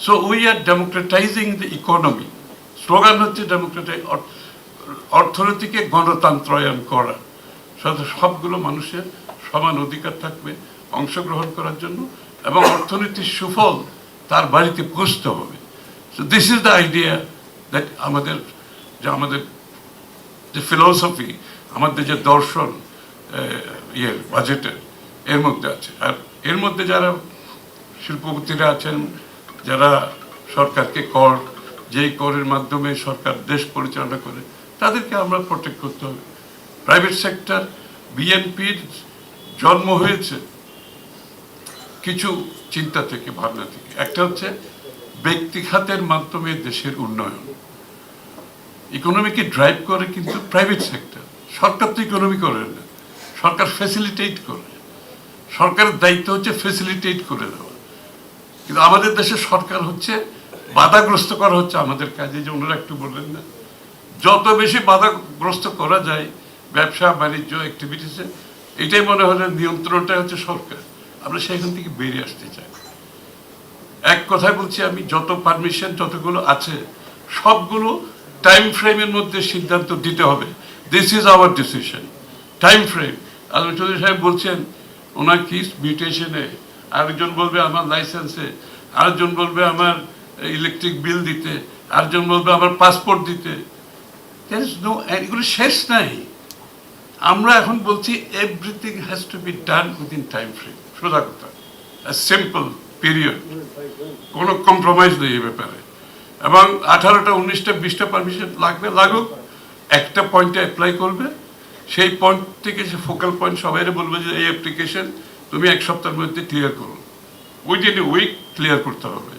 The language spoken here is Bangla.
So we are democratising the economy. Slogan হচ্ছে অর্থনীতিকে গণতন্ত্রায়ন করা, সাথে সবগুলো মানুষের সমান অধিকার থাকবে অংশগ্রহণ করার জন্য, এবং অর্থনীতির সুফল তার বাড়িতে পৌঁছতে হবে। So this is the idea that আমাদের যে ফিলসফি, আমাদের যে দর্শন বাজেটের এর মধ্যে আছে। আর এর মধ্যে যারা শিল্পপতিরা আছেন, যারা সরকারকে যেই করের মাধ্যমে সরকার দেশ পরিচালনা করে, তাদেরকে আমরা প্রোটেক্ট করতে হবে। প্রাইভেট সেক্টর, বিএনপির জন্ম হয়েছে কিছু চিন্তা থেকে, ভাবনা থেকে। একটা হচ্ছে ব্যক্তি খাতের মাধ্যমে দেশের উন্নয়ন। ইকোনমিকে ড্রাইভ করে কিন্তু প্রাইভেট সেক্টর, সরকার তো ইকোনমি করে না, সরকার ফ্যাসিলিটেট করে। সরকারের দায়িত্ব হচ্ছে ফ্যাসিলিটেট করে দেওয়া, কিন্তু আমাদের দেশে সরকার হচ্ছে বাধাগ্রস্ত করা হচ্ছে আমাদের কাজে। যে ওনারা একটু বললেন না, যত বেশি বাধাগ্রস্ত করা যায় ব্যবসা বাণিজ্য অ্যাক্টিভিটিসে, এটাই মনে হলে নিয়ন্ত্রণটা হচ্ছে সরকার। আমরা সেখান থেকে বেরিয়ে আসতে চাই। এক কথায় বলছি আমি, যত পারমিশন যতগুলো আছে সবগুলো টাইম ফ্রেমের মধ্যে সিদ্ধান্ত দিতে হবে। This is our decision, time frame. Alam Chowdhury সাহেব বলছেন ওনার কি মিউটেশনে, আরেকজন বলবে আমার লাইসেন্সে, আরেকজন বলবে আমার ইলেকট্রিক বিল দিতে, আরেকজন বলবে আমার পাসপোর্ট দিতে। এগুলো শেষ নাই। আমরা এখন বলছি everything has to be done within time frame. সোজা কথা, সিম্পল পিরিয়ড, কোনো কম্প্রোমাইজ নেই এ ব্যাপারে। এবং 18টা 19টা 20টা পারমিশন লাগুক, একটা পয়েন্টে অ্যাপ্লাই করবে, সেই পয়েন্ট থেকে সে ফোকাল পয়েন্ট সবাই বলবে যে এই অ্যাপ্লিকেশন তুমি 1 সপ্তাহের মধ্যে ক্লিয়ার করো, উইদিন এ উইক ক্লিয়ার করতে হবে।